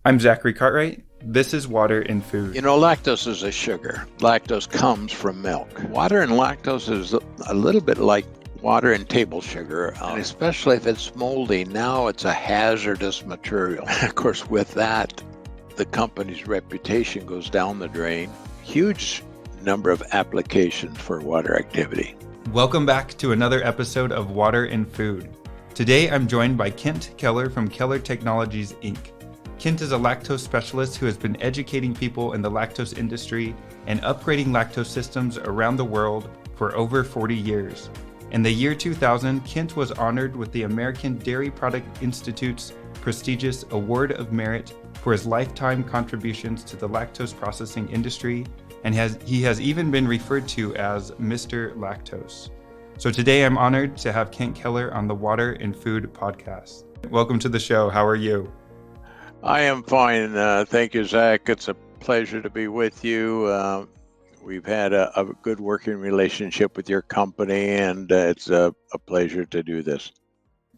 I'm Zachary Cartwright. This is Water and Food. Lactose is a sugar. Lactose comes from milk. Water and lactose is a little bit like water and table sugar, and especially if it's moldy. Now it's a hazardous material. Of course, with that, the company's reputation goes down the drain. Huge number of applications for water activity. Welcome back to another episode of Water and Food. Today I'm joined by Kent Keller from Keller Technologies, Inc. Kent is a lactose specialist who has been educating people in the lactose industry and upgrading lactose systems around the world for over 40 years. In the year 2000, Kent was honored with the American Dairy Product Institute's prestigious Award of Merit for his lifetime contributions to the lactose processing industry, and he has even been referred to as Mr. Lactose. So today I'm honored to have Kent Keller on the Water and Food podcast. Welcome to the show. How are you? I am fine. Thank you, Zach. It's a pleasure to be with you. We've had a good working relationship with your company, and it's a pleasure to do this.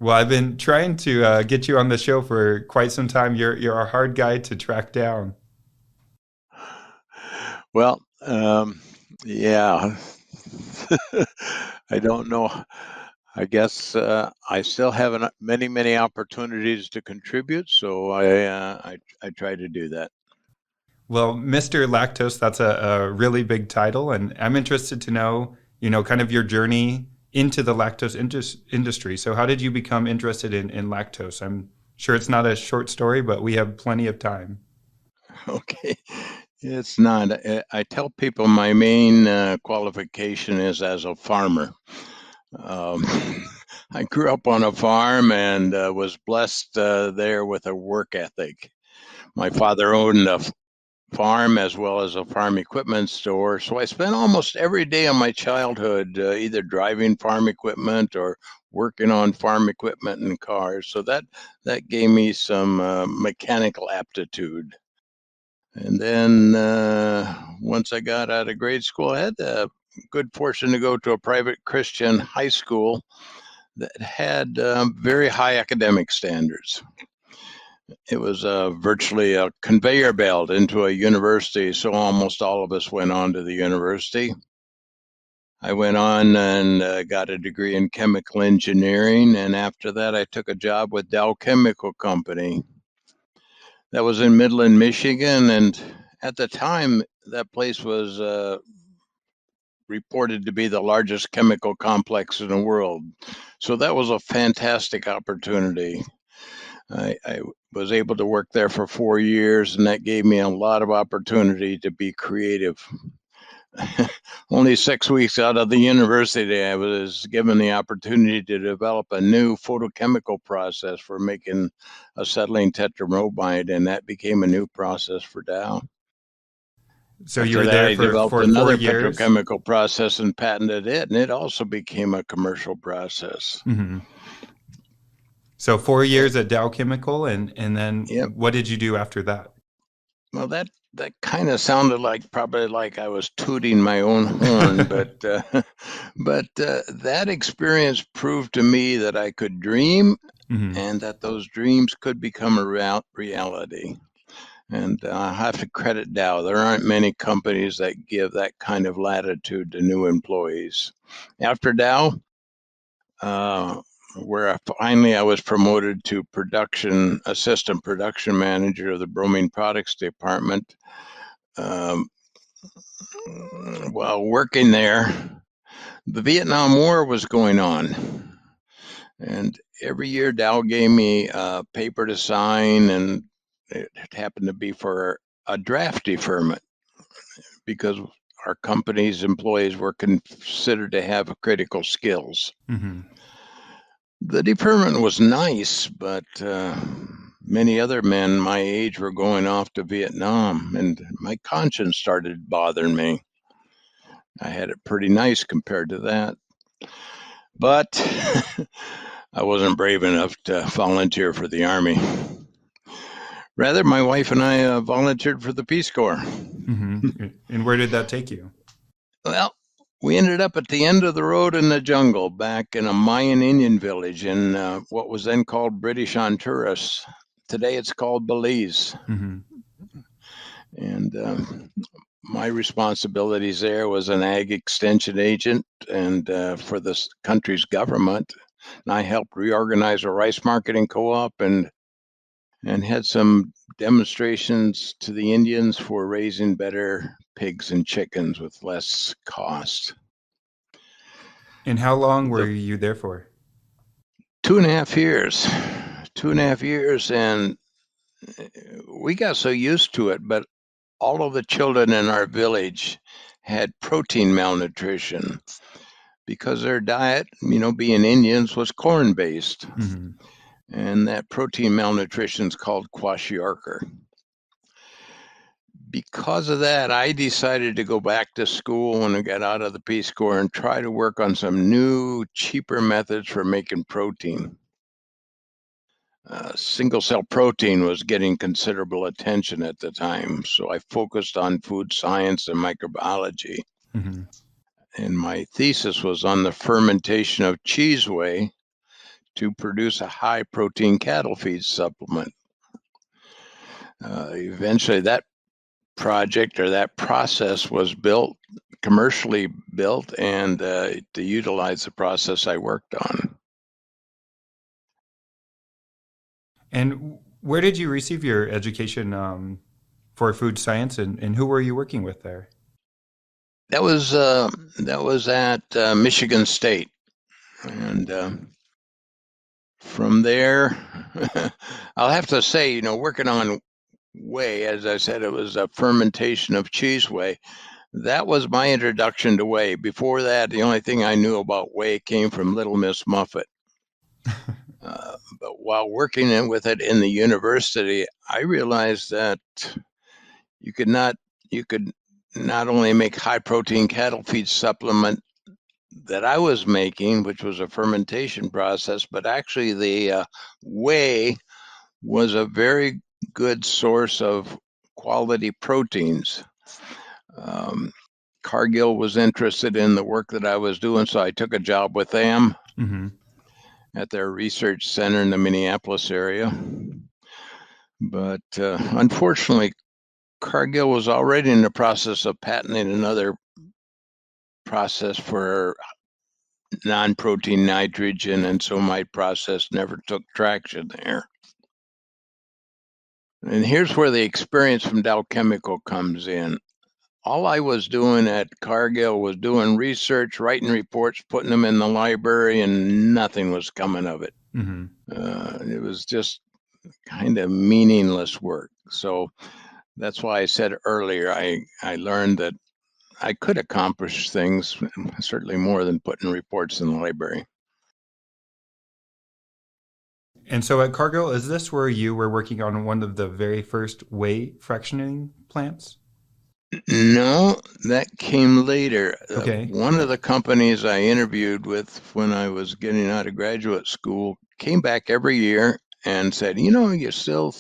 Well, I've been trying to get you on the show for quite some time. You're a hard guy to track down. Well, yeah. I don't know. I guess I still have many opportunities to contribute, so I try to do that. Well, Mr. Lactose, that's a really big title, and I'm interested to know, kind of your journey into the lactose industry. So how did you become interested in lactose? I'm sure it's not a short story, but we have plenty of time. Okay. It's not. I tell people my main qualification is as a farmer. I grew up on a farm and was blessed there with a work ethic. My father owned a farm as well as a farm equipment store, so I spent almost every day of my childhood either driving farm equipment or working on farm equipment and cars. So that gave me some mechanical aptitude. And then once I got out of grade school, I had the good fortune to go to a private Christian high school that had very high academic standards. It was virtually a conveyor belt into a university, so almost all of us went on to the university. I went on and got a degree in chemical engineering, and after that I took a job with Dow Chemical Company. That was in Midland, Michigan, and at the time that place was reported to be the largest chemical complex in the world. So that was a fantastic opportunity. I was able to work there for 4 years, and that gave me a lot of opportunity to be creative. Only 6 weeks out of the university, I was given the opportunity to develop a new photochemical process for making acetylene tetrabromide, and that became a new process for Dow. So you were there for another 4 years? Petrochemical process and patented it, and it also became a commercial process. Mm-hmm. So 4 years at Dow Chemical, and then Yep. What did you do after that? Well, that kind of sounded probably like I was tooting my own horn, but that experience proved to me that I could dream, Mm-hmm. and that those dreams could become a reality. And I have to credit Dow. There aren't many companies that give that kind of latitude to new employees. After Dow, where finally I was promoted to assistant production manager of the bromine products department. While working there, the Vietnam War was going on, and every year Dow gave me a paper to sign, and it happened to be for a draft deferment because our company's employees were considered to have critical skills. Mm-hmm. The deferment was nice, but many other men my age were going off to Vietnam, and my conscience started bothering me. I had it pretty nice compared to that. But I wasn't brave enough to volunteer for the Army. Rather, my wife and I volunteered for the Peace Corps. Mm-hmm. And where did that take you? Well, we ended up at the end of the road in the jungle, back in a Mayan Indian village in what was then called British Honduras. Today it's called Belize. Mm-hmm. And my responsibilities there was an ag extension agent and for the country's government. And I helped reorganize a rice marketing co-op and had some demonstrations to the Indians for raising better pigs and chickens with less cost. And how long were you there for? 2.5 years. 2.5 years, and we got so used to it, but all of the children in our village had protein malnutrition because their diet, being Indians, was corn-based. Mm-hmm. And that protein malnutrition is called kwashiorkor. Because of that, I decided to go back to school when I got out of the Peace Corps and try to work on some new, cheaper methods for making protein. Single-cell protein was getting considerable attention at the time, so I focused on food science and microbiology. Mm-hmm. And my thesis was on the fermentation of cheese whey to produce a high-protein cattle feed supplement. Eventually, that project or that process was commercially built, and to utilize the process I worked on. And where did you receive your education for food science, and who were you working with there? That was at Michigan State, and from there, I'll have to say, working on whey, as I said, it was a fermentation of cheese whey. That was my introduction to whey. Before that, the only thing I knew about whey came from Little Miss Muffet. But while working with it in the university, I realized that you could not only make high protein cattle feed supplement that I was making, which was a fermentation process, but actually the whey was a very good source of quality proteins. Cargill was interested in the work that I was doing, so I took a job with them. Mm-hmm. At their research center in the Minneapolis area. But unfortunately, Cargill was already in the process of patenting another process for non-protein nitrogen, and so my process never took traction there. And here's where the experience from Dow Chemical comes in. All I was doing at Cargill was doing research, writing reports, putting them in the library, and nothing was coming of it. Mm-hmm. It was just kind of meaningless work. So that's why I said earlier, I learned that I could accomplish things, certainly more than putting reports in the library. And so at Cargill, is this where you were working on one of the very first whey fractioning plants? No, that came later. Okay. One of the companies I interviewed with when I was getting out of graduate school came back every year and said, you're still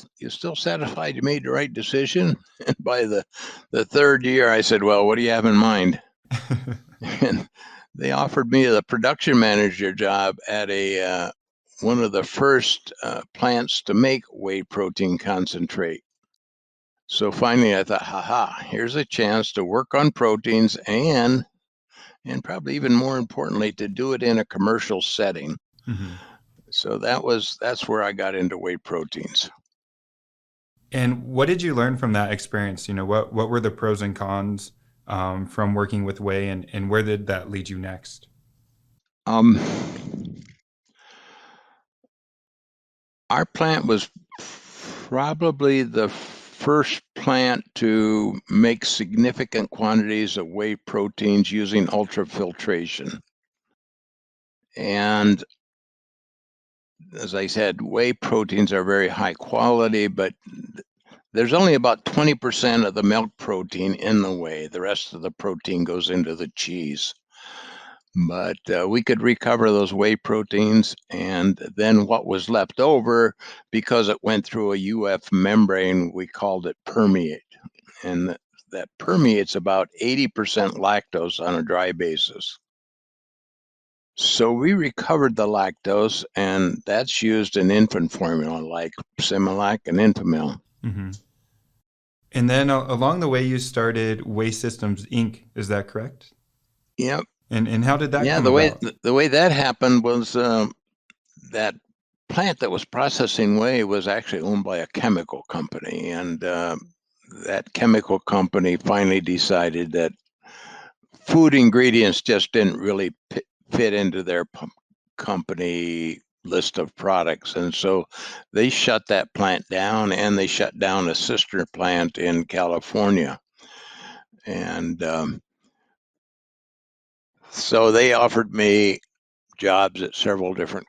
satisfied you made the right decision? And by the third year, I said, well, what do you have in mind? And they offered me the production manager job at one of the first plants to make whey protein concentrate. So finally I thought, here's a chance to work on proteins and probably even more importantly, to do it in a commercial setting. Mm-hmm. So that's where I got into whey proteins. And what did you learn from that experience? What were the pros and cons from working with whey, and where did that lead you next? Our plant was probably the first plant to make significant quantities of whey proteins using ultrafiltration. And as I said, whey proteins are very high quality, but there's only about 20% of the milk protein in the whey. The rest of the protein goes into the cheese. But we could recover those whey proteins, and then what was left over, because it went through a UF membrane, we called it permeate. And that permeates about 80% lactose on a dry basis. So we recovered the lactose, and that's used in infant formula like Similac and Infamil. Hmm. And then along the way, you started Waste Systems Inc. Is that correct? Yep. And how did that Yeah, come about? the way that happened was that plant that was processing whey was actually owned by a chemical company, and that chemical company finally decided that food ingredients just didn't really fit into their company list of products, and so they shut that plant down, and they shut down a sister plant in California, and so they offered me jobs at several different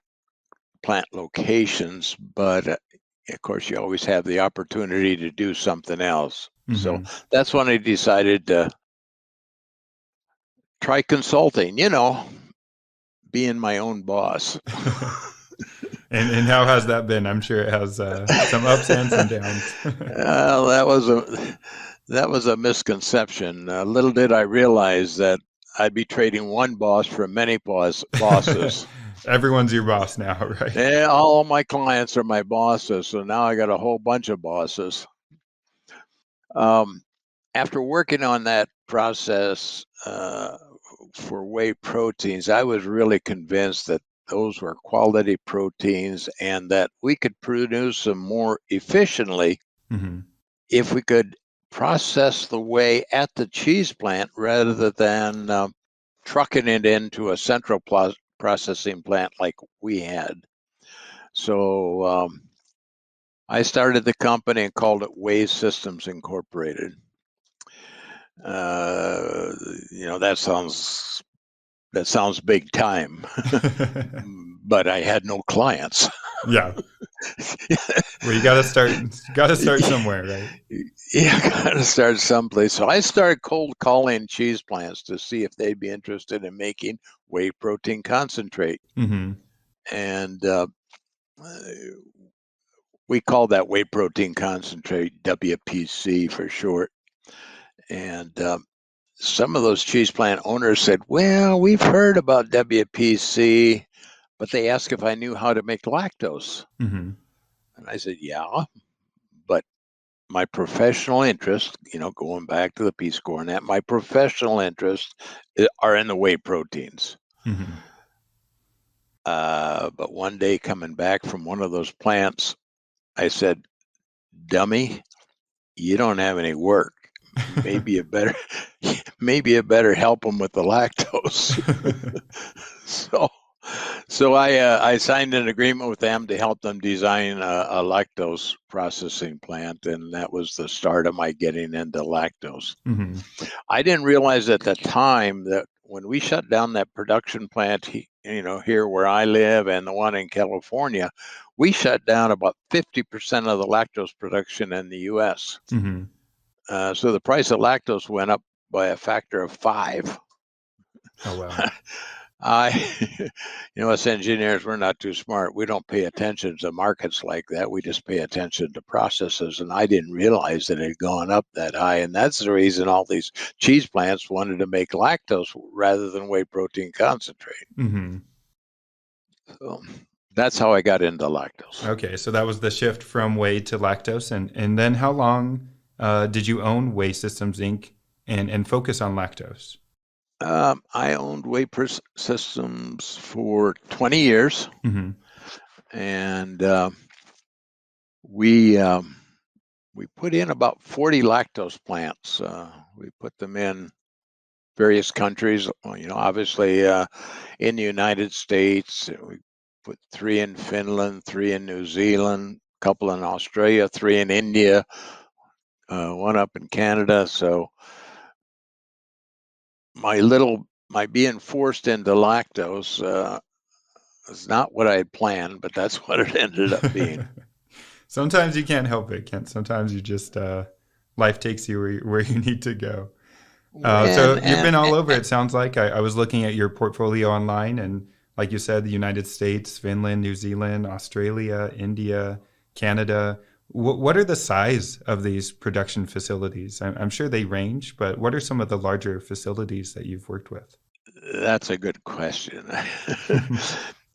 plant locations, but of course, you always have the opportunity to do something else. So Hmm. that's when I decided to try consulting, being my own boss. And how has that been? I'm sure it has some ups and some downs. Well, that was a misconception. Little did I realize that I'd be trading one boss for many bosses. Everyone's your boss now, right? Yeah, all my clients are my bosses, so now I got a whole bunch of bosses. Um, After working on that process for whey proteins, I was really convinced that those were quality proteins and that we could produce them more efficiently Hmm. if we could process the whey at the cheese plant rather than trucking it into a central processing plant like we had. So I started the company and called it Whey Systems Incorporated. Uh, that sounds big time, but I had no clients. Yeah. Well, you got to start somewhere, right? Yeah, got to start someplace. So I started cold calling cheese plants to see if they'd be interested in making whey protein concentrate, Hmm. and we called that whey protein concentrate WPC for short. And some of those cheese plant owners said, "Well, we've heard about WPC, but they asked if I knew how to make lactose." Hmm. And I said, "Yeah, but my professional interest, going back to the Peace Corps and that, my professional interests are in the whey proteins." Hmm. But one day coming back from one of those plants, I said, "Dummy, you don't have any work. Maybe you better, maybe you better help them with the lactose." so, so I signed an agreement with them to help them design a lactose processing plant, and that was the start of my getting into lactose. Hmm. I didn't realize at the time that when we shut down that production plant, here where I live and the one in California, we shut down about 50% of the lactose production in the U.S. Hmm. So the price of lactose went up by a factor of 5. Oh, wow. I, us engineers, we're not too smart. We don't pay attention to markets like that. We just pay attention to processes. And I didn't realize that it had gone up that high. And that's the reason all these cheese plants wanted to make lactose rather than whey protein concentrate. Hmm. So that's how I got into lactose. Okay, so that was the shift from whey to lactose. And then how long did you own Whey Systems Inc. and focus on lactose? I owned whey systems for 20 years. Hmm. And we put in about 40 lactose plants. We put them in various countries. Obviously in the United States, we put 3 in Finland, 3 in New Zealand, a couple in Australia, 3 in India, 1 up in Canada. So my being forced into lactose is not what I had planned, but that's what it ended up being. Sometimes you can't help it, Kent. Sometimes you just life takes you where you need to go. When So you've been all over. It sounds like I was looking at your portfolio online, and like you said, the United States, Finland, New Zealand, Australia, India, Canada. What are the size of these production facilities? I'm sure they range, but what are some of the larger facilities that you've worked with? That's a good question.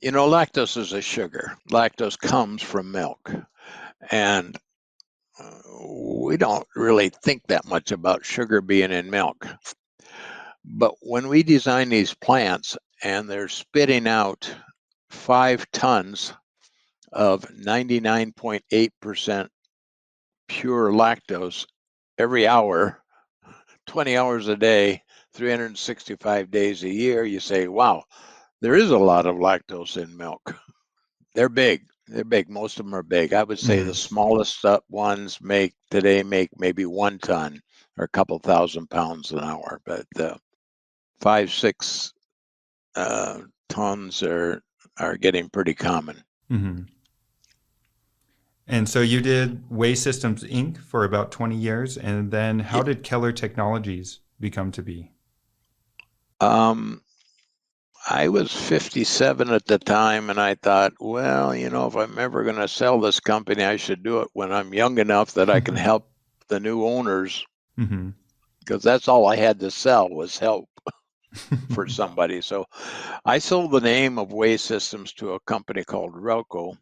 Lactose is a sugar. Lactose comes from milk. And we don't really think that much about sugar being in milk. But when we design these plants and they're spitting out 5 tons of 99.8% pure lactose every hour, 20 hours a day, 365 days a year, you say, wow, there is a lot of lactose in milk. They're big. They're big. Most of them are big. I would say the smallest ones make maybe 1 ton or a couple thousand pounds an hour, but 5, 6 tons are getting pretty common. Mm-hmm. And so you did Way Systems Inc. for about 20 years, and then how did Keller Technologies become to be? I was 57 at the time, and I thought, well, if I'm ever going to sell this company, I should do it when I'm young enough that I can help the new owners, because that's all I had to sell was help for somebody. So I sold the name of Way Systems to a company called Relco,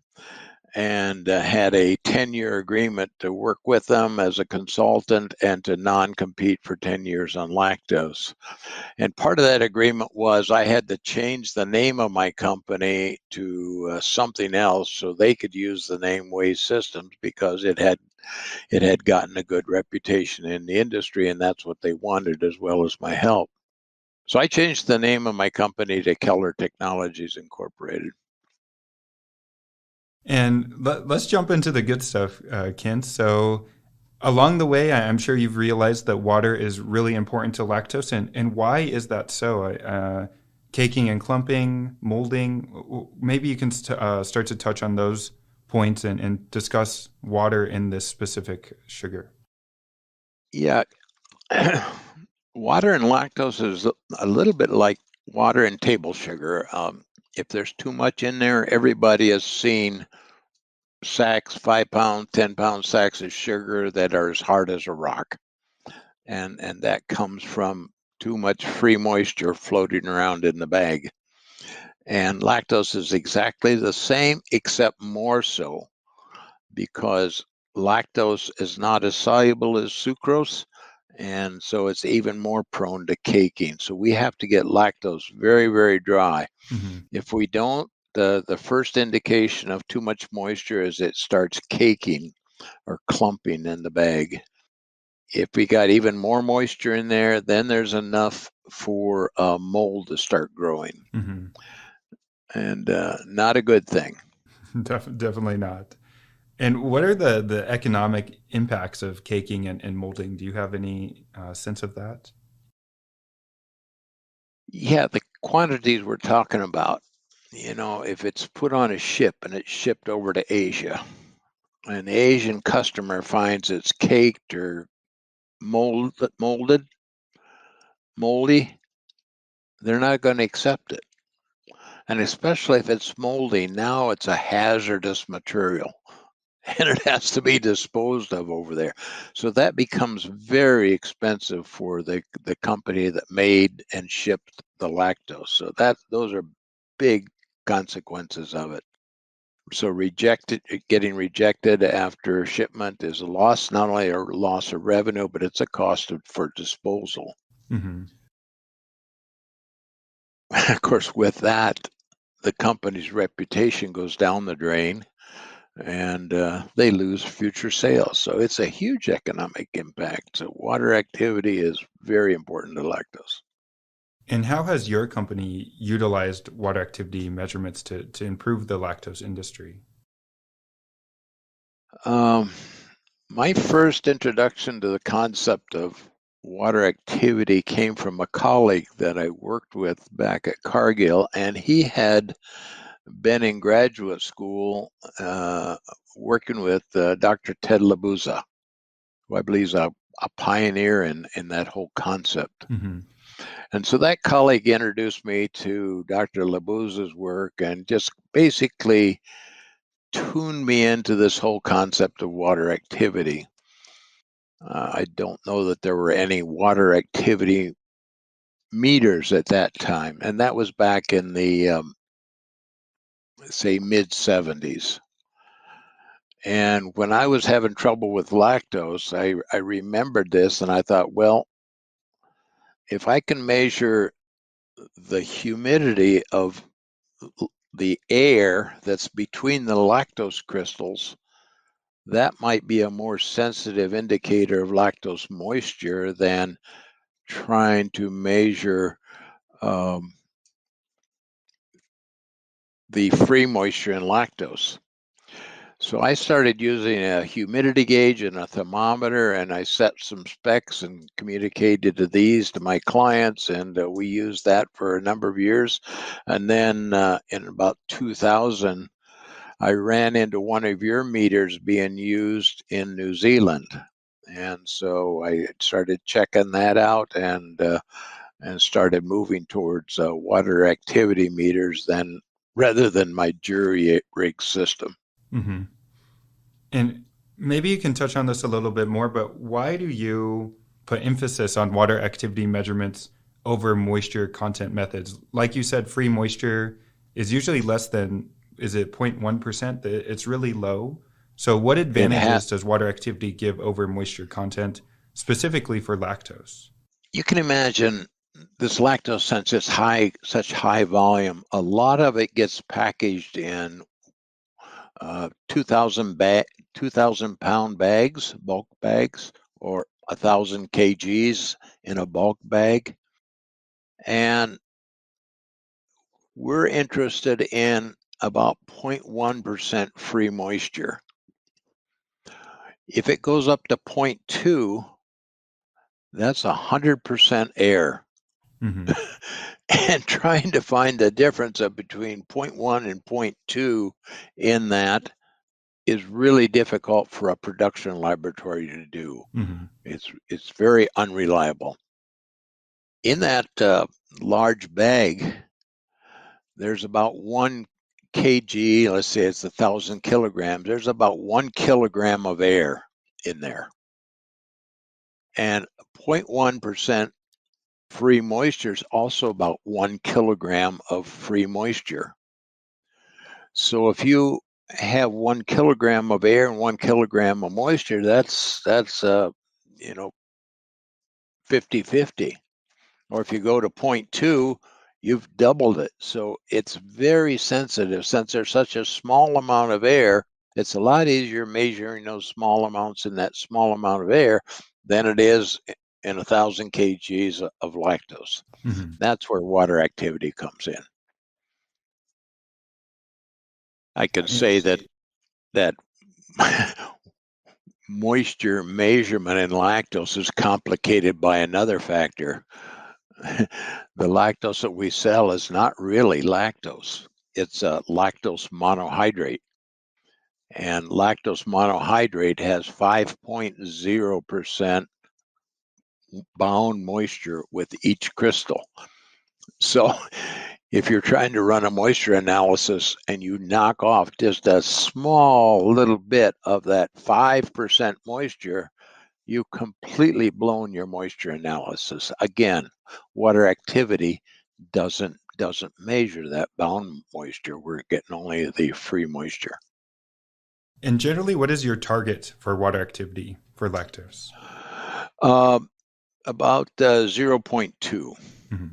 and had a 10-year agreement to work with them as a consultant and to non-compete for 10 years on lactose. And part of that agreement was I had to change the name of my company to something else so they could use the name Way Systems, because it had gotten a good reputation in the industry, and that's what they wanted, as well as my help. So I changed the name of my company to Keller Technologies Incorporated. And let's jump into the good stuff, Kent. So along the way, I'm sure you've realized that water is really important to lactose. And why is that so? Caking and clumping, molding, maybe you can start to touch on those points and discuss water in this specific sugar. Yeah. Water and lactose is a little bit like water and table sugar. If there's too much in there, everybody has seen sacks, 5-pound, 10-pound sacks of sugar that are as hard as a rock. And that comes from too much free moisture floating around in the bag. And lactose is exactly the same, except more so, because lactose is not as soluble as sucrose, and so it's even more prone to caking. So we have to get lactose very, very dry. If we don't, the first indication of too much moisture is it starts caking or clumping in the bag. If we got even more moisture in there, then there's enough for mold to start growing. And not a good thing. Definitely not. And what are the economic impacts of caking and molding? Do you have any sense of that? Yeah, the quantities we're talking about, if it's put on a ship and it's shipped over to Asia, and the Asian customer finds it's caked or moldy, they're not going to accept it. And especially if it's moldy, now it's a hazardous material and it has to be disposed of over there. So that becomes very expensive for the company that made and shipped the lactose. So those are big consequences of it. So getting rejected after shipment is a loss, not only a loss of revenue, but it's a cost for disposal. Of course, with that, the company's reputation goes down the drain, and they lose future sales. So it's a huge economic impact. So water activity is very important to lactose. And how has your company utilized water activity measurements to improve the lactose industry? My first introduction to the concept of water activity came from a colleague that I worked with back at Cargill, and he had been in graduate school working with Dr. Ted Labuza, who I believe is a pioneer in that whole concept. And so that colleague introduced me to Dr. Labuza's work and just basically tuned me into this whole concept of water activity. I don't know that there were any water activity meters at that time, and that was back in the say mid-70s. And when I was having trouble with lactose, I remembered this and I thought, well, if I can measure the humidity of the air that's between the lactose crystals, that might be a more sensitive indicator of lactose moisture than trying to measure the free moisture in lactose. So I started using a humidity gauge and a thermometer, and I set some specs and communicated these to my clients, and we used that for a number of years. And then in about 2000, I ran into one of your meters being used in New Zealand. And so I started checking that out and started moving towards water activity meters rather than my jury rig system. Mm-hmm. And maybe you can touch on this a little bit more, but why do you put emphasis on water activity measurements over moisture content methods? Like you said, free moisture is usually less than, is it 0.1%? It's really low. So what advantages does water activity give over moisture content, specifically for lactose? You can imagine this lactose, since it's such high volume, a lot of it gets packaged in 2,000 pound bags, bulk bags, or 1,000 kgs in a bulk bag. And we're interested in about 0.1% free moisture. If it goes up to 0.2, that's 100% air. Mm-hmm. And trying to find the difference of between 0.1 and 0.2 in that is really difficult for a production laboratory to do. Mm-hmm. It's very unreliable. In that large bag, there's about 1 kg, let's say it's 1,000 kilograms, there's about 1 kilogram of air in there. And 0.1% free moisture is also about 1 kilogram of free moisture. So if you have 1 kilogram of air and 1 kilogram of moisture, that's 50-50. Or if you go to 0.2, you've doubled it. So it's very sensitive. Since there's such a small amount of air, it's a lot easier measuring those small amounts in that small amount of air than it is in 1,000 kgs of lactose. Mm-hmm. That's where water activity comes in. I could say that moisture measurement in lactose is complicated by another factor. The lactose that we sell is not really lactose. It's a lactose monohydrate. And lactose monohydrate has 5.0% bound moisture with each crystal. So if you're trying to run a moisture analysis and you knock off just a small little bit of that 5% moisture, you've completely blown your moisture analysis. Again, water activity doesn't measure that bound moisture. We're getting only the free moisture. And generally, what is your target for water activity for lactose? About 0.2. Mm-hmm.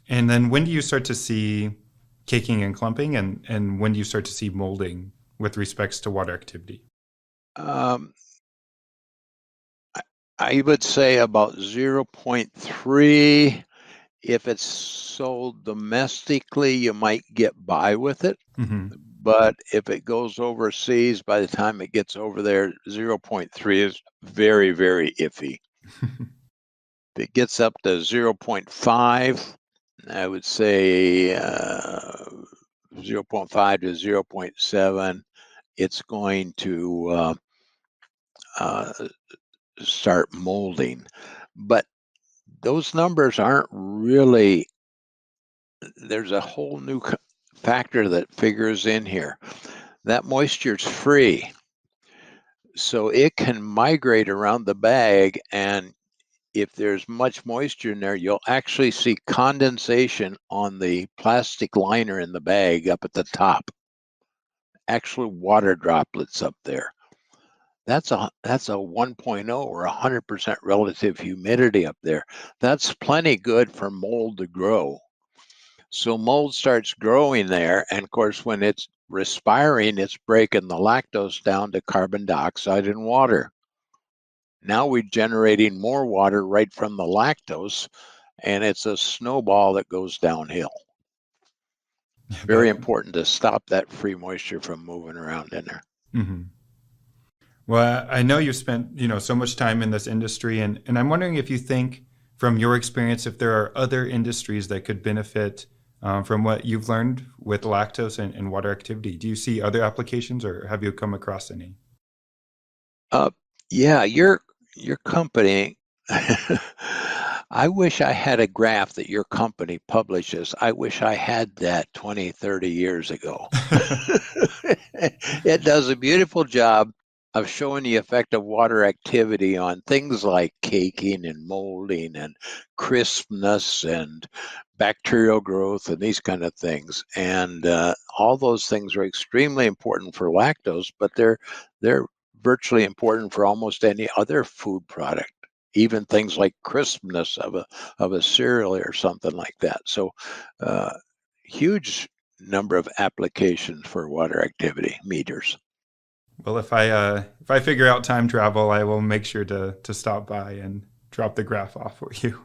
And then when do you start to see caking and clumping, and when do you start to see molding with respects to water activity? I would say about 0.3. If it's sold domestically, you might get by with it. Mm-hmm. But if it goes overseas, by the time it gets over there, 0.3 is very, very iffy. If it gets up to 0.5, I would say 0.5 to 0.7, it's going to start molding. But those numbers aren't really, there's a whole new factor that figures in here. That moisture's free. So it can migrate around the bag, and if there's much moisture in there, you'll actually see condensation on the plastic liner in the bag up at the top. Actual water droplets up there. That's a 1.0 or 100% relative humidity up there. That's plenty good for mold to grow. So mold starts growing there, and of course, when it's respiring, it's breaking the lactose down to carbon dioxide and water. Now we're generating more water right from the lactose, and it's a snowball that goes downhill. Very important to stop that free moisture from moving around in there. Mm-hmm. Well, I know you've spent, so much time in this industry, and I'm wondering if you think, from your experience, if there are other industries that could benefit from what you've learned with lactose and water activity. Do you see other applications, or have you come across any? Yeah, your company. I wish I had a graph that your company publishes. I wish I had that 20, 30 years ago. It does a beautiful job of showing the effect of water activity on things like caking and molding and crispness and bacterial growth and these kind of things. And all those things are extremely important for lactose, but they're virtually important for almost any other food product, even things like crispness of a cereal or something like that. So huge number of applications for water activity meters. Well, if I figure out time travel, I will make sure to stop by and drop the graph off for you.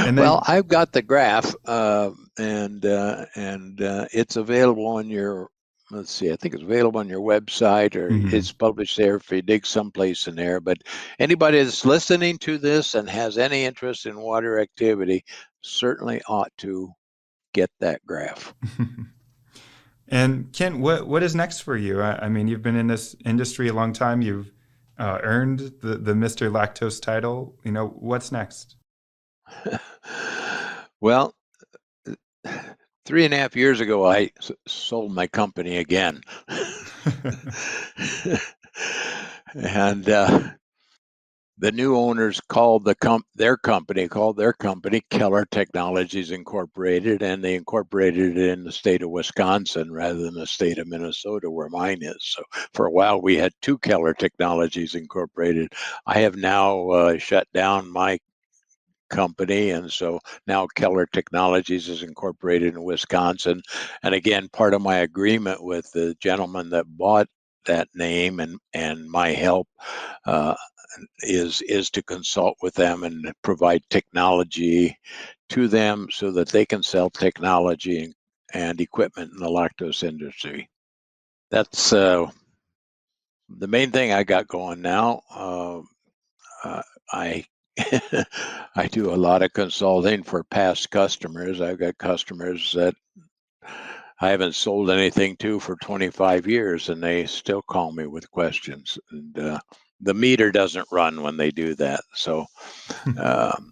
And Well, then, I've got the graph, and it's available on your. Let's see. I think it's available on your website, or it's published there if you dig someplace in there. But anybody that's listening to this and has any interest in water activity certainly ought to get that graph. And Kent, what is next for you? I mean, you've been in this industry a long time. You've earned the Mr. Lactose title. What's next? Well, 3.5 years ago, I sold my company again. And the new owners called their company Keller Technologies Incorporated, and they incorporated it in the state of Wisconsin rather than the state of Minnesota, where mine is. So for a while, we had two Keller Technologies Incorporated. I have now shut down my company, and so now Keller Technologies is incorporated in Wisconsin. And again, part of my agreement with the gentleman that bought that name and my help is to consult with them and provide technology to them so that they can sell technology and equipment in the lactose industry. That's the main thing I got going now. I I do a lot of consulting for past customers. I've got customers that I haven't sold anything to for 25 years, and they still call me with questions. And the meter doesn't run when they do that. So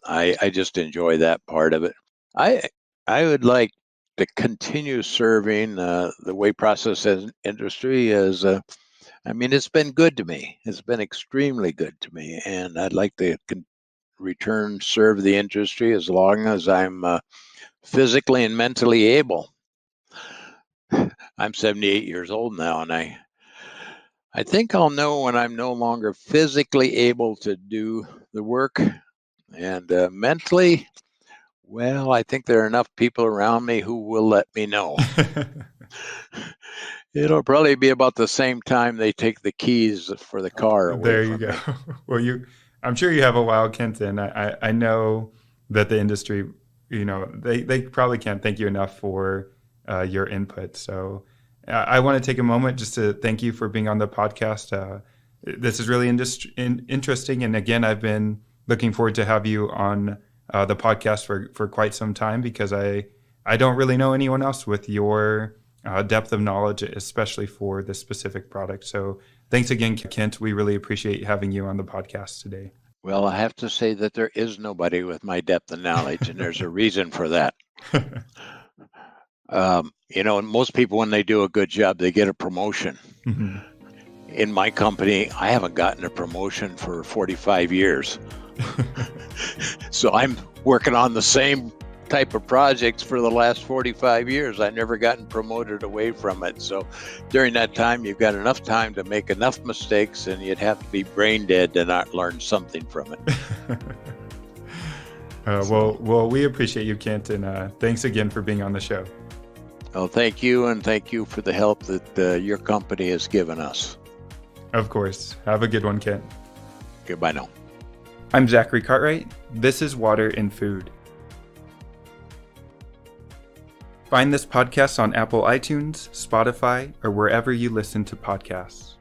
I just enjoy that part of it. I would like to continue serving the whey processing industry as I mean, it's been good to me. It's been extremely good to me, and I'd like to return serve the industry as long as I'm physically and mentally able. I'm 78 years old now, and I think I'll know when I'm no longer physically able to do the work, and mentally, well, I think there are enough people around me who will let me know. It'll probably be about the same time they take the keys for the car away There you from go. me. Well, I'm sure you have a while, Kenton. I know that the industry, they probably can't thank you enough for your input. So I want to take a moment just to thank you for being on the podcast. This is really interesting. And again, I've been looking forward to have you on the podcast for quite some time, because I don't really know anyone else with your depth of knowledge, especially for this specific product. So thanks again, Kent. We really appreciate having you on the podcast today. Well, I have to say that there is nobody with my depth of knowledge, and there's a reason for that. Most people, when they do a good job, they get a promotion. Mm-hmm. in my company, I haven't gotten a promotion for 45 years. So I'm working on the same type of projects for the last 45 years. I've never gotten promoted away from it. So during that time, you've got enough time to make enough mistakes, and you'd have to be brain dead to not learn something from it. Well, we appreciate you, Kent, and thanks again for being on the show. Well, thank you, and thank you for the help that your company has given us. Of course. Have a good one, Kent. Goodbye now. I'm Zachary Cartwright. This is Water and Food. Find this podcast on Apple iTunes, Spotify, or wherever you listen to podcasts.